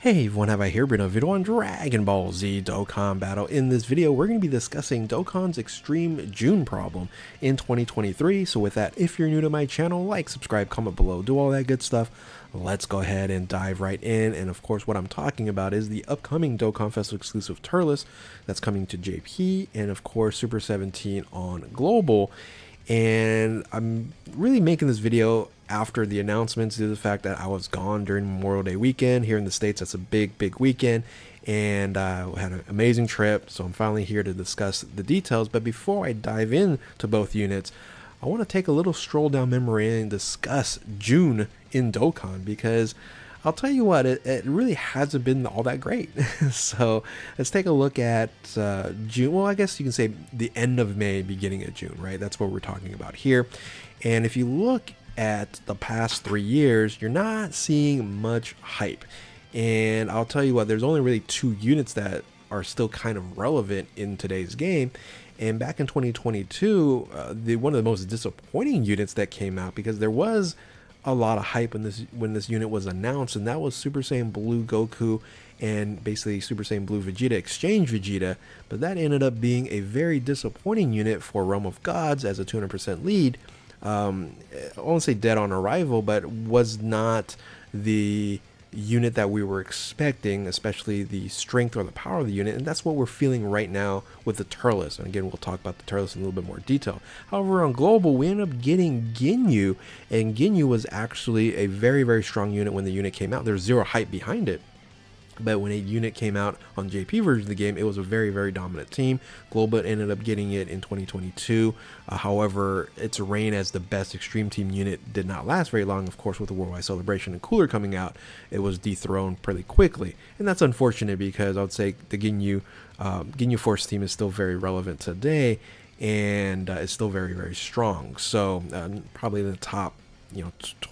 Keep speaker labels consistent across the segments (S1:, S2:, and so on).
S1: Hey everyone, have I here been a video on Dragon Ball Z Dokkan Battle. In this video, we're going to be discussing Dokkan's extreme June problem in 2023. So with that, if you're new to my channel, like, subscribe, comment below, do all that good stuff. Let's go ahead and dive right in. And of course, what I'm talking about is the upcoming Dokkan Festival exclusive Turles that's coming to JP, and of course Super 17 on Global. And I'm really making this video after the announcements due to the fact that I was gone during Memorial Day weekend. Here in the States, that's a big weekend, and had an amazing trip. So I'm finally here to discuss the details. But before I dive into both units, I want to take a little stroll down memory lane and discuss June in Dokkan, because I'll tell you what, it really hasn't been all that great. So let's take a look at June. Well, I guess you can say the end of May, beginning of June, right? That's what we're talking about here. And if you look at the past 3 years, you're not seeing much hype. And I'll tell you what, there's only really 2 units that are still kind of relevant in today's game. And back in 2022, one of the most disappointing units that came out, because there was a lot of hype when this unit was announced, and that was Super Saiyan Blue Goku and basically Super Saiyan Blue Vegeta Exchange Vegeta. But that ended up being a very disappointing unit for Realm of Gods as a 200% lead. I won't say dead on arrival, but was not the unit that we were expecting, especially the strength or the power of the unit. And that's what we're feeling right now with the Turles. And again, we'll talk about the Turles in a little bit more detail. However, on Global, we ended up getting Ginyu, and Ginyu was actually a very strong unit when the unit came out. There's zero hype behind it. But when a unit came out on JP version of the game, it was a very dominant team. Global ended up getting it in 2022. However, its reign as the best extreme team unit did not last very long. Of course, with the Worldwide Celebration and Cooler coming out, it was dethroned pretty quickly. And that's unfortunate, because I would say the Ginyu Force team is still very relevant today, and it's still very strong. So probably the top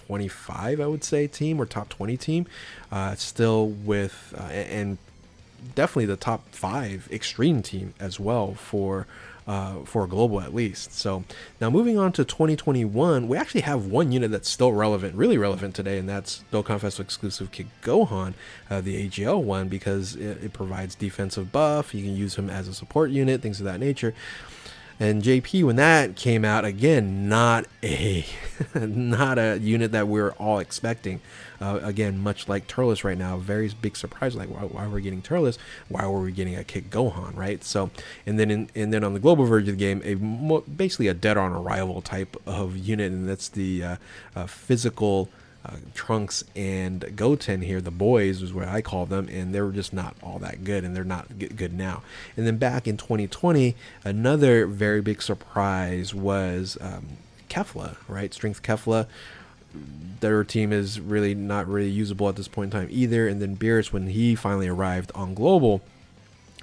S1: 25, I would say, team, or top 20 team, still with and definitely the top 5 extreme team as well for Global, at least. So now moving on to 2021, we actually have one unit that's still relevant, really relevant today, and that's Dokkan Festival exclusive Kid Gohan, the AGL one, because it provides defensive buff. You can use him as a support unit, things of that nature. And JP, when that came out, again, not a unit that we're all expecting. Again, much like Turles right now, very big surprise. Like, why we're getting Turles? Why were we getting a Kid Gohan, right? So, and then on the global version of the game, basically a dead on arrival type of unit, and that's the physical Trunks and Goten here, the boys is what I call them, and they were just not all that good, and they're not good now. And then back in 2020, another very big surprise was Kefla, right? Strength Kefla. Their team is really not really usable at this point in time either. And then Beerus, when he finally arrived on Global,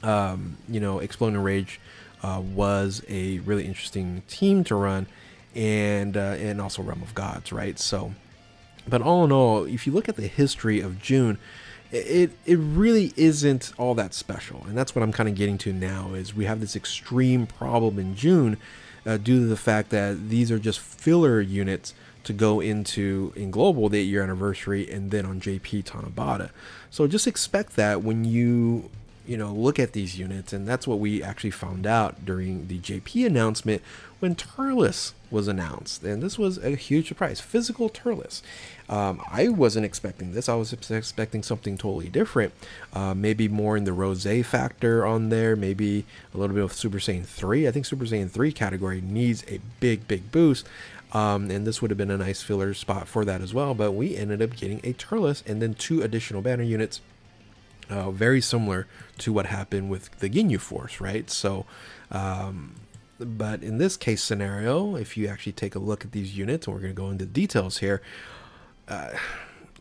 S1: Exploding Rage was a really interesting team to run, and also Realm of Gods, right? So, but all in all, if you look at the history of June, it really isn't all that special. And that's what I'm kind of getting to now, is we have this extreme problem in June due to the fact that these are just filler units to go into in Global, the 8-year anniversary, and then on JP Tanabata. So just expect that when you look at these units. And that's what we actually found out during the JP announcement when Turles was announced. And this was a huge surprise. Physical Turles. I wasn't expecting this. I was expecting something totally different. Maybe more in the Rosé factor on there. Maybe a little bit of Super Saiyan 3. I think Super Saiyan 3 category needs a big boost. And this would have been a nice filler spot for that as well. But we ended up getting a Turles and then 2 additional banner units. Very similar to what happened with the Ginyu Force, right? So, but in this case scenario, if you actually take a look at these units, and we're going to go into details here,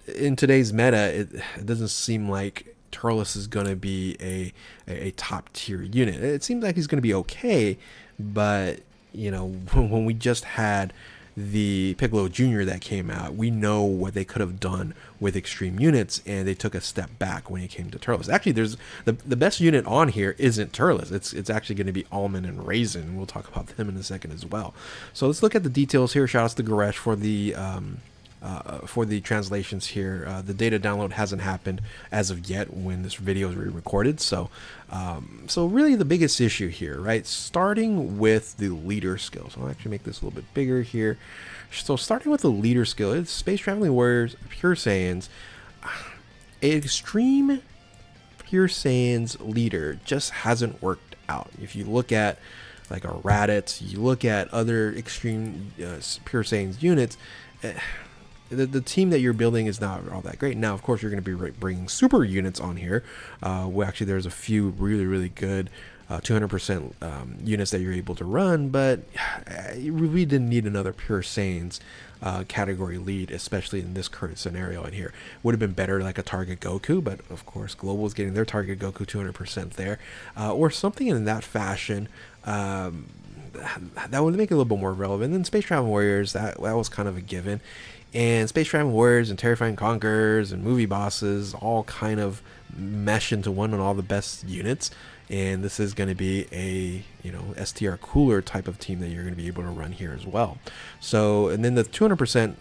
S1: in today's meta, it doesn't seem like Turles is going to be a top tier unit. It seems like he's going to be okay, but when we just had the Piccolo Jr. that came out, we know what they could have done with extreme units, and they took a step back when it came to Turles. Actually, there's the best unit on here isn't Turles. It's actually going to be Almond and Raisin. We'll talk about them in a second as well. So let's look at the details here. Shout outs to Goresh for the for the translations here. The data download hasn't happened as of yet when this video is re-recorded. So really the biggest issue here, right? Starting with the leader skill. So I'll actually make this a little bit bigger here. So starting with the leader skill, it's Space Traveling Warriors, Pure Saiyans. Extreme Pure Saiyans leader just hasn't worked out. If you look at like our Raditz, you look at other extreme Pure Saiyans units, the team that you're building is not all that great. Now, of course, you're going to be bringing super units on here. Well, actually, there's a few really good 200% units that you're able to run, but you really didn't need another Pure Saiyans category lead, especially in this current scenario in here. Would have been better like a Target Goku, but of course Global is getting their Target Goku 200% there, or something in that fashion. That would make it a little bit more relevant. And then Space Traveling Warriors, that was kind of a given. And Space Traveling Warriors and Terrifying Conquerors and Movie Bosses all kind of mesh into one on all the best units. And this is going to be a, you know, STR cooler type of team that you're going to be able to run here as well. So, and then the 200%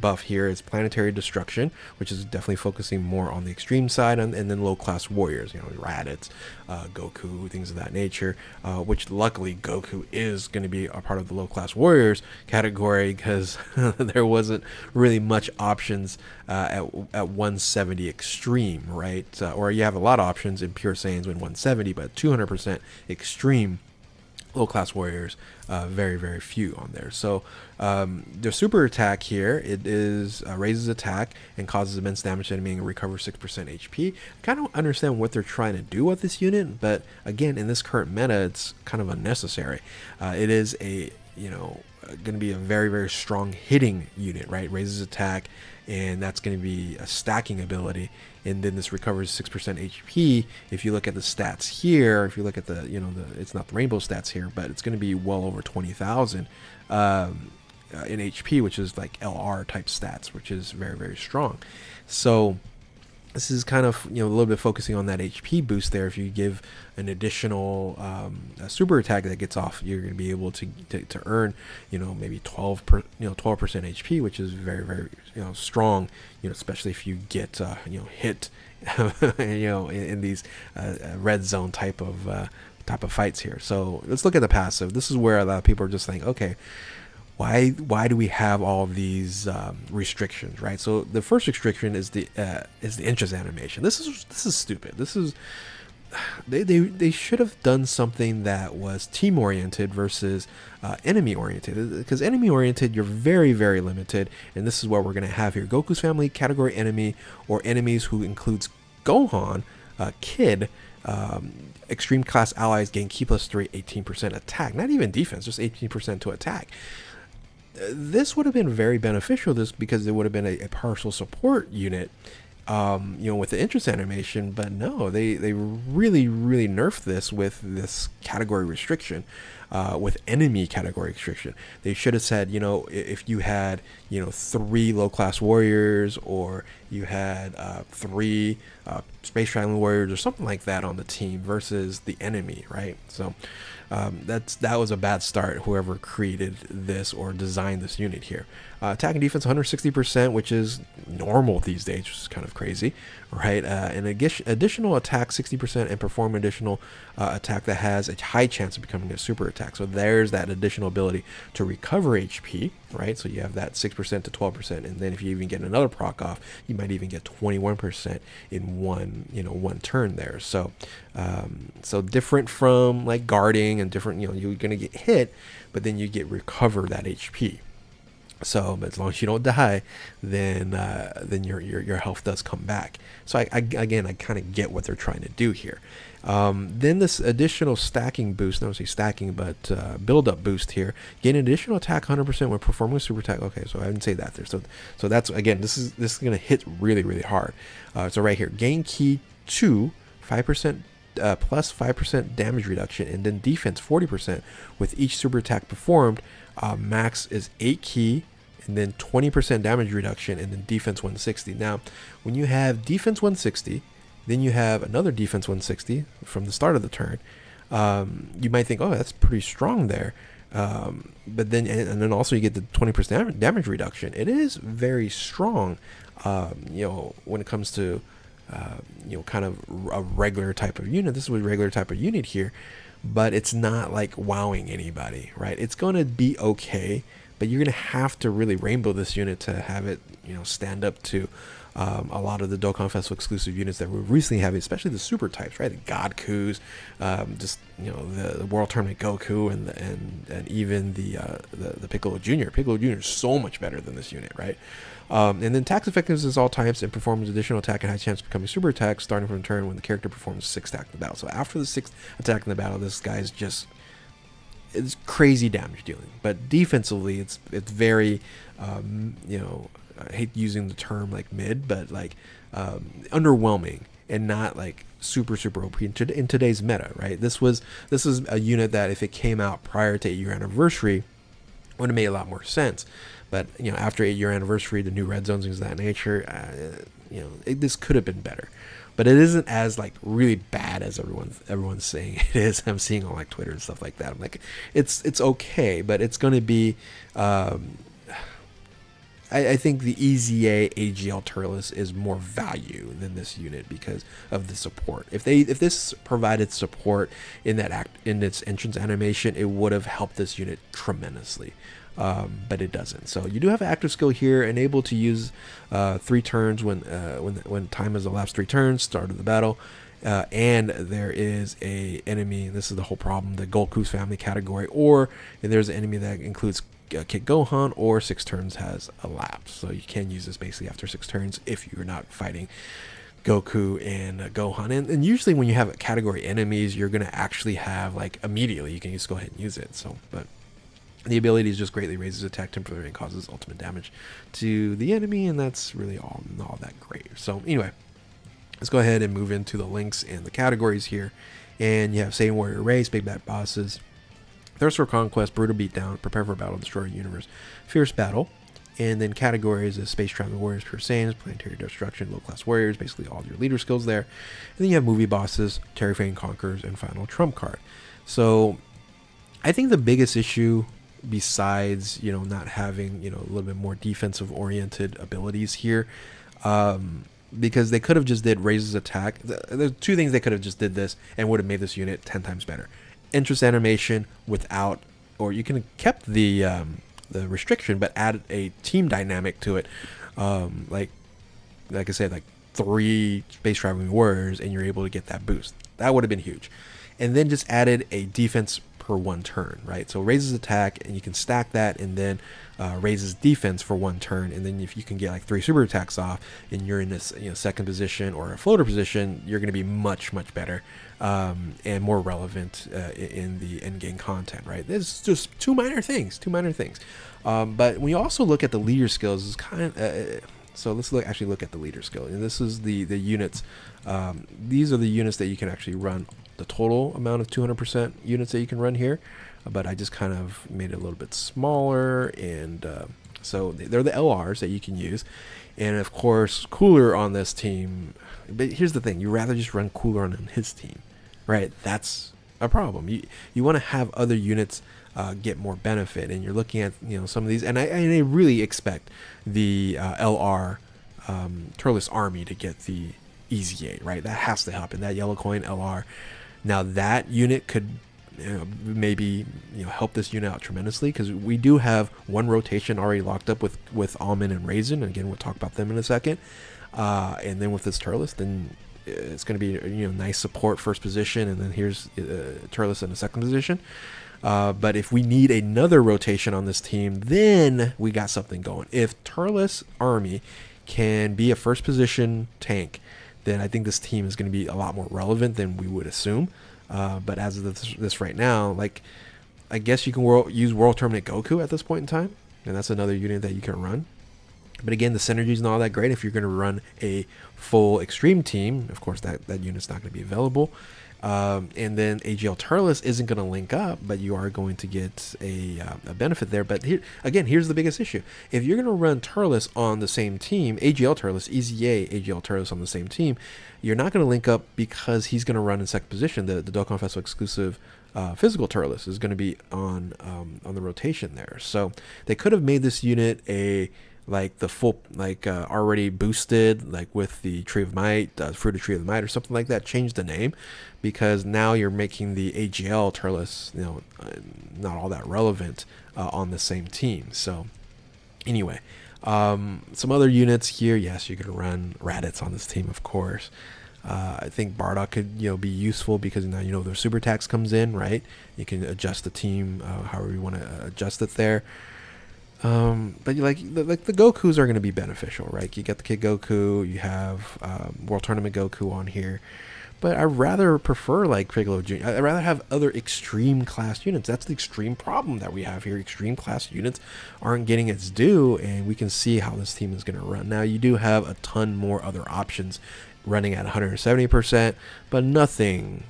S1: buff here is Planetary Destruction, which is definitely focusing more on the extreme side, and then low class warriors, you know, Raditz, Goku, things of that nature, which luckily Goku is going to be a part of the low class warriors category, because there wasn't really much options at 170 extreme, right? Or you have a lot of options in Pure Saiyans with 170, but 200% extreme low class warriors, very few on there. So the super attack here, it is raises attack and causes immense damage to enemy and recovers 6% HP. I kind of understand what they're trying to do with this unit, but again, in this current meta, it's kind of unnecessary. It is a, you know, going to be a very strong hitting unit, right? Raises attack, and that's going to be a stacking ability, and then this recovers 6% HP. If you look at the stats here, if you look at the, you know, it's not the rainbow stats here, but it's going to be well over 20,000 in HP, which is like LR type stats, which is very strong. So this is kind of, you know, a little bit focusing on that HP boost there. If you give an additional super attack that gets off, you're going to be able to earn, you know, maybe 12% HP, which is very you know, strong, you know, especially if you get you know, hit you know, in these red zone type of fights here. So let's look at the passive. This is where a lot of people are just like, okay, why do we have all these restrictions, right? So the first restriction is the interest animation. This is stupid. This is they should have done something that was team oriented versus enemy oriented, because enemy oriented, you're very limited, and this is what we're going to have here. Goku's family category enemy, or enemies who includes Gohan, Kid, extreme class allies gain Ki +3 18% attack, not even defense, just 18% to attack. This would have been very beneficial, because it would have been a partial support unit, you know, with the interest animation. But no, they really nerfed this with this category restriction, with enemy category restriction. They should have said, you know, if you had, you know, 3 low class warriors, or you had 3 Space Traveling Warriors or something like that on the team versus the enemy, right? So that was a bad start, whoever created this or designed this unit here. Attack and defense 160%, which is normal these days, which is kind of crazy, right? And additional attack 60%, and perform additional attack that has a high chance of becoming a super attack. So there's that additional ability to recover HP, right? So you have that 6% to 12%, and then if you even get another proc off, you might even get 21% in one turn there. So so different from like guarding and different, you know, you're gonna get hit, but then you get recover that HP. So, but as long as you don't die, then your health does come back. So I kind of get what they're trying to do here. Then this additional stacking boost, not only stacking, but build up boost here. Gain additional attack 100% when performing a super attack. Okay, so I didn't say that there. So that's, again, this is gonna hit really hard. So right here, gain Ki 2, 5%. Plus 5% damage reduction, and then defense 40% with each super attack performed. Max is 8 Ki, and then 20% damage reduction, and then defense 160. Now, when you have defense 160, then you have another defense 160 from the start of the turn, you might think, oh, that's pretty strong there. But then, and then also you get the 20% damage reduction. It is very strong, you know, when it comes to, you know, kind of a regular type of unit. This is a regular type of unit here, but it's not like wowing anybody, right? It's going to be okay, but you're going to have to really rainbow this unit to have it, you know, stand up to a lot of the Dokkan Festival exclusive units that we're recently having, especially the super types, right? The Godkus, just, you know, the World Tournament Goku, and even the Piccolo Jr. Piccolo Jr. is so much better than this unit, right? And then attacks effectiveness is all types and performs additional attack and high chance of becoming super attack starting from turn when the character performs 6th attack in the battle. So after the 6th attack in the battle, this guy's just, it's crazy damage dealing. But defensively, it's very, you know, I hate using the term like mid, but like underwhelming and not like super OP in today's meta, right? This is a unit that if it came out prior to 8-year anniversary would have made a lot more sense. But you know, after 8-year anniversary, the new red zones, things of that nature, you know, this could have been better. But it isn't as like really bad as everyone's saying it is. I'm seeing on like Twitter and stuff like that. I'm like, it's okay, but it's going to be. I think the EZA AGL Turles is more value than this unit because of the support. If this provided support in its entrance animation, it would have helped this unit tremendously. But it doesn't. So you do have an active skill here, and able to use 3 turns when time has elapsed 3 turns, start of the battle. And there is a enemy. This is the whole problem. The Goku's family category, or if there's an enemy that includes Kid Gohan, or 6 turns has elapsed. So you can use this basically after 6 turns if you're not fighting Goku and Gohan. And usually when you have category enemies, you're going to actually have like immediately you can just go ahead and use it. So, but the ability just greatly raises attack temporarily and causes ultimate damage to the enemy, and that's really all that great. So anyway, let's go ahead and move into the links and the categories here. And you have Saiyan Warrior Race, Big Bad Bosses, Thirst for Conquest, Brutal Beatdown, Prepare for Battle, Destroy Universe, Fierce Battle. And then categories is Space Traveling Warriors, Pure Saiyans, Planetary Destruction, Low Class Warriors, basically all your leader skills there. And then you have Movie Bosses, Terrifying Conquerors, and Final Trump Card. So I think the biggest issue, besides, you know, not having, you know, a little bit more defensive oriented abilities here, because they could have just did Raises Attack. There's 2 things they could have just did this and would have made this unit 10 times better. Entrance animation without, or you can have kept the restriction but added a team dynamic to it, like I said, like 3 Space Traveling Warriors, and you're able to get that boost. That would have been huge. And then just added a defense per 1 turn, right? So raises attack, and you can stack that, and then raises defense for 1 turn, and then if you can get like 3 super attacks off, and you're in this, you know, second position or a floater position, you're going to be much better and more relevant in the end game content, right? There's just 2 minor things, but when you also look at the leader skills, is kind of so let's actually look at the leader skill, and this is the units. These are the units that you can actually run. The total amount of 200% units that you can run here, but I just kind of made it a little bit smaller, and so they're the LRs that you can use. And of course, Cooler on this team, but here's the thing, you rather just run Cooler on his team, right? That's a problem. You want to have other units get more benefit, and you're looking at, you know, some of these, and I really expect the LR Turles Army to get the EZA, right? That has to happen. That yellow coin LR. Now that unit could, you know, maybe, you know, help this unit out tremendously, because we do have 1 rotation already locked up with Almond and Raisin. And again, we'll talk about them in a second. And then with this Turles, then it's going to be, you know, nice support first position, and then here's Turles in the second position. But if we need another rotation on this team, then we got something going. If Turles Army can be a first position tank, then I think this team is going to be a lot more relevant than we would assume. But as of this right now, like, I guess you can use World Tournament Goku at this point in time, and that's another unit that you can run. But again, the synergy is not all that great if you're going to run a full extreme team. Of course, that unit's not going to be available. And then AGL Turles isn't going to link up, but you are going to get a benefit there. But here, again, here's the biggest issue. If you're going to run Turles on the same team, AGL Turles, EZA AGL Turles on the same team, you're not going to link up because he's going to run in second position, the Dokkan Festival exclusive physical Turles is going to be on the rotation there. So they could have made this unit a like the full already boosted, like with the Tree of Might, Fruit of Tree of the Might or something like that. Change the name, because now you're making the AGL Turles, not all that relevant on the same team. So anyway, some other units here. Yes, you're gonna run Raditz on this team, of course. I think Bardock could be useful, because now their super tax comes in, right? You can adjust the team however you want to adjust it there. But like the Gokus are going to be beneficial, right? You get the Kid Goku, you have World Tournament Goku on here, but I rather prefer like Piccolo Jr. I'd rather have other extreme class units. That's the extreme problem that we have here. Extreme class units aren't getting its due, and we can see how this team is going to run. Now you do have a ton more other options running at 170%, but nothing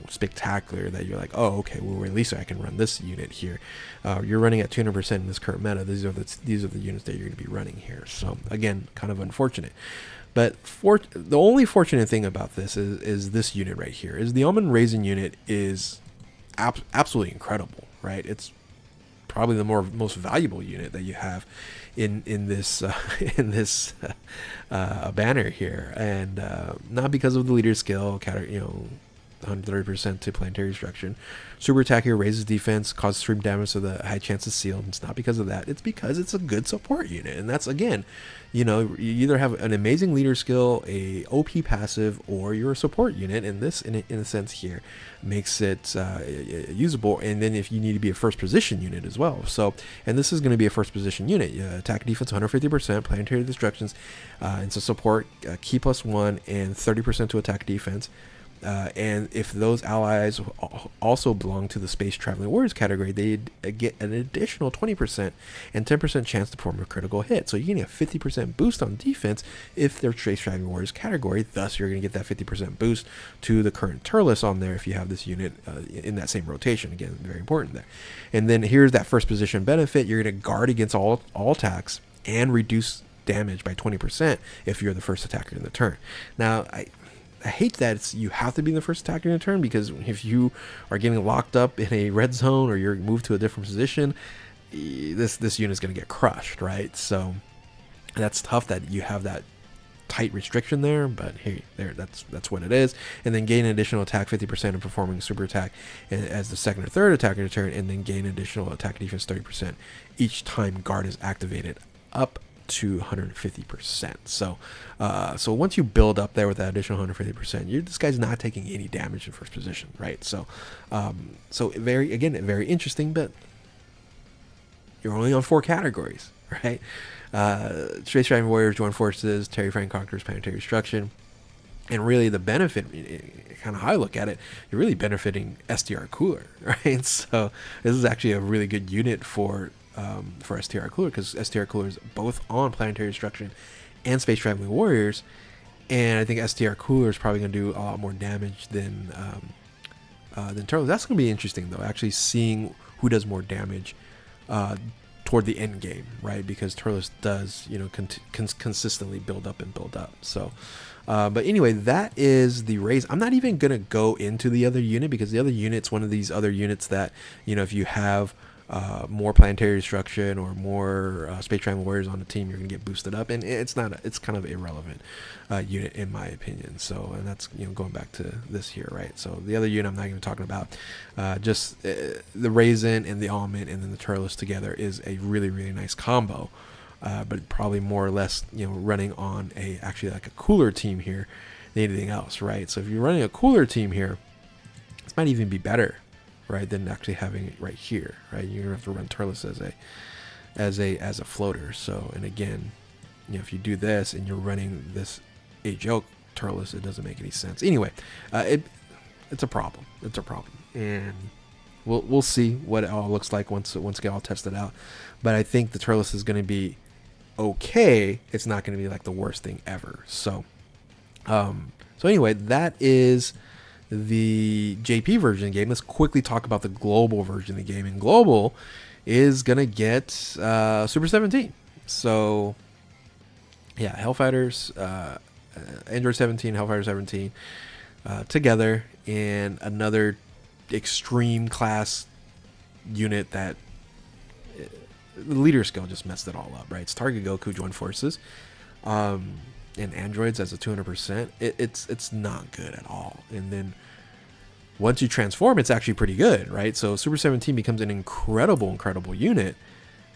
S1: spectacular that you're like, oh, okay, well, at least I can run this unit here. You're running at 200% in this current meta. These are the units that you're going to be running here. So again, kind of unfortunate. But the only fortunate thing about this is this unit right here. Is the Almond Raisin unit is absolutely incredible, right? It's probably the most valuable unit that you have in this banner here, and not because of the leader skill, 130% to planetary destruction. Super attack here raises defense, causes 3 damage, so the high chance is sealed. It's not because of that. It's because it's a good support unit, and that's, again, you either have an amazing leader skill, a OP passive, or you're a support unit. And this, in a sense here, makes it usable. And then if you need to be a first position unit as well. So, and this is going to be a first position unit. Attack defense 150%, planetary destructions, and so support key +1 and 30% to attack defense. And if those allies also belong to the Space Traveling Warriors category, they get an additional 20% and 10% chance to perform a critical hit. So you're getting a 50% boost on defense if they're Space Traveling Warriors category. Thus, you're going to get that 50% boost to the current Turles on there if you have this unit in that same rotation. Again, very important there. And then here's that first position benefit. You're going to guard against all attacks and reduce damage by 20% if you're the first attacker in the turn. Now, I hate that you have to be the first attacker in a turn, because if you are getting locked up in a red zone or you're moved to a different position, this unit is going to get crushed, right? So that's tough that you have that tight restriction there, but hey, that's what it is. And then gain additional attack 50% of performing a super attack as the second or third attacker in a turn, and then gain additional attack defense 30% each time guard is activated, up to 150%. So so once you build up there with that additional 150%, this guy's not taking any damage in first position, right? So so very interesting, but you're only on 4 categories, right? Space Dragon Warriors, Joint Forces, Terry Frank Conquerors, Planetary Destruction. And really the benefit, kind of how I look at it, you're really benefiting STR Cooler, right? So this is actually a really good unit for STR Cooler, because STR Cooler is both on Planetary Destruction and Space Traveling Warriors, and I think STR Cooler is probably going to do a lot more damage than Turles. That's going to be interesting, though, actually seeing who does more damage toward the end game, right? Because Turles does, consistently build up. So, but anyway, that is the raise. I'm not even going to go into the other unit, because the other unit's one of these other units that, if you have more planetary destruction or more Space Traveling Warriors on the team, you're gonna get boosted up, and it's kind of irrelevant unit in my opinion. So, and that's going back to this here, right? So the other unit I'm not even talking about, just the Raisin and the Almond and then the Turles together is a really nice combo, but probably more or less running on actually like a cooler team here than anything else, right? So if you're running a cooler team here, this might even be better, right, than actually having it right here, right? You're gonna have to run Turles as a floater. So, and again, if you do this and you're running this HL Turles, it doesn't make any sense. Anyway, it's a problem. It's a problem, and we'll see what it all looks like once it get all tested out. But I think the Turles is going to be okay. It's not going to be like the worst thing ever. So, so anyway, that is the JP version of the game. Let's quickly talk about the global version of the game. And global is gonna get Super 17. So yeah, Hellfighters, Android 17, Hellfighters 17 together, and another extreme class unit that the leader skill just messed it all up, right? It's target Goku, join forces, and androids as a 200%. It's not good at all. And then once you transform, it's actually pretty good, right? So Super 17 becomes an incredible unit,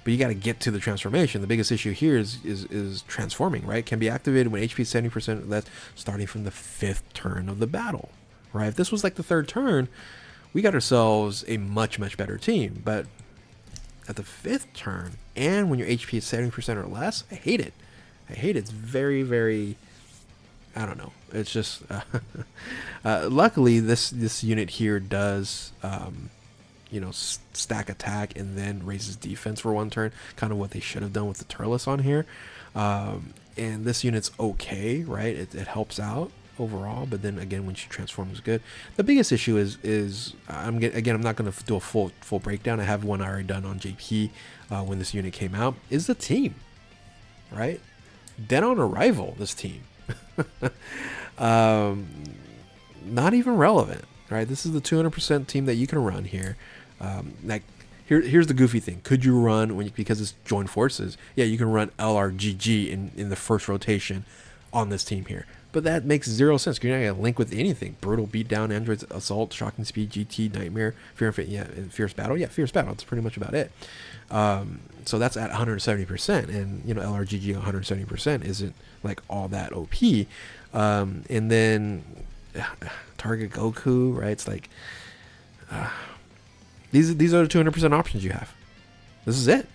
S1: but you got to get to the transformation. The biggest issue here is transforming, right? Can be activated when HP is 70% or less, starting from the 5th turn of the battle, right? If this was like the 3rd turn, we got ourselves a much better team. But at the 5th turn, and when your HP is 70% or less, I hate it. I hate it. It's very, I don't know. It's just luckily this unit here does you know, stack attack and then raises defense for 1 turn, kind of what they should have done with the Turles on here. And this unit's okay, right? It helps out overall, but then again, when she transforms, good. The biggest issue is I'm not going to do a full breakdown. I have one already done on JP when this unit came out. Is the team, right? Dead on arrival, this team. Not even relevant, right? This is the 200% team that you can run here. Like here's the goofy thing. Could you run because it's joined forces? Yeah, you can run LRGG in the first rotation on this team here. But that makes 0 sense. You're not gonna link with anything. Brutal beatdown, androids, assault, shocking speed, GT, nightmare, fear and fierce battle. Yeah, fierce battle. That's pretty much about it. So that's at 170%, and you know LRGG 170% isn't like all that OP. And then target Goku, right? It's like these are the 200% options you have. This is it.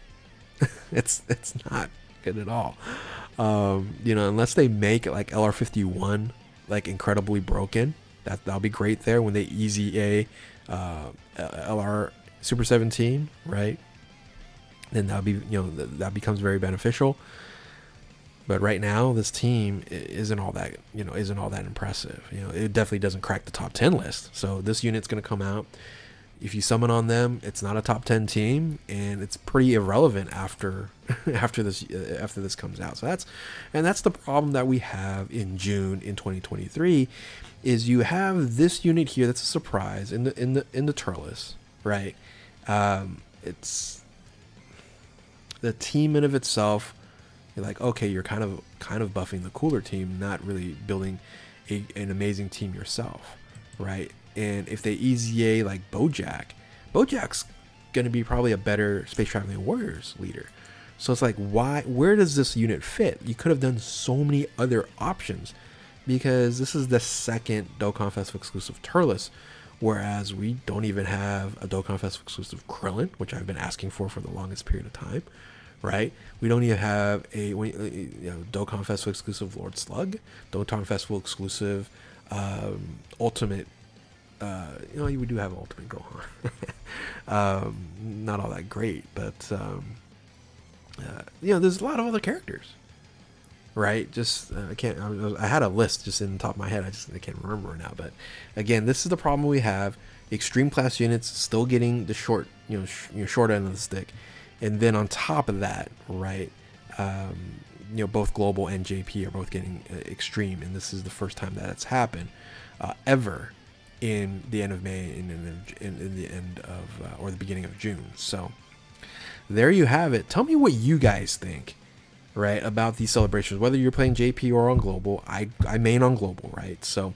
S1: it's not good at all. You know, unless they make it like LR51 like incredibly broken, that'll be great there when they easy A LR Super 17, right? Then that'll be, you know, that becomes very beneficial. But right now, this team isn't all that, you know, isn't all that impressive. You know, it definitely doesn't crack the top 10 list. So this unit's going to come out. If you summon on them, it's not a top 10 team, and it's pretty irrelevant after this comes out. So that's the problem that we have in June in 2023, is you have this unit here that's a surprise in the Turles, right? It's the team in of itself. You're like, okay, you're kind of buffing the cooler team, not really building an amazing team yourself, right? And if they easy A like Bojack's gonna be probably a better Space Traveling Warriors leader. So it's like, where does this unit fit? You could have done so many other options, because this is the 2nd Dokkan Festival exclusive Turles, whereas we don't even have a Dokkan Festival exclusive Krillin, which I've been asking for the longest period of time. Right? We don't even have a Dokkan Festival exclusive Lord Slug, Dokkan Festival exclusive Ultimate. You know, we do have Ultimate Gohan. Not all that great, but you know, there's a lot of other characters. Right? Just I had a list just in the top of my head. I can't remember now. But again, this is the problem we have. Extreme class units still getting the short end of the stick. And then on top of that, right, you know, both Global and JP are both getting extreme, and this is the first time that it's happened ever in the end of May and in the end of or the beginning of June. So there you have it. Tell me what you guys think, right, about these celebrations. Whether you're playing JP or on Global, I main on Global, right? So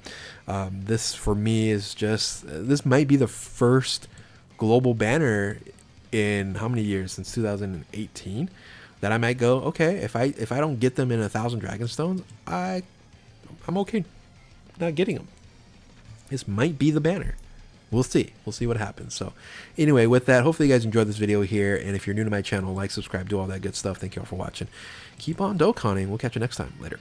S1: this for me is just this might be the first Global banner in how many years, since 2018, that I might go, okay, if I don't get them in 1,000 Dragonstones, I'm okay not getting them. This might be the banner. We'll see what happens. So anyway, with that, hopefully you guys enjoyed this video here, and if you're new to my channel, like, subscribe, do all that good stuff. Thank you all for watching. Keep on Dokkaning. We'll catch you next time. Later.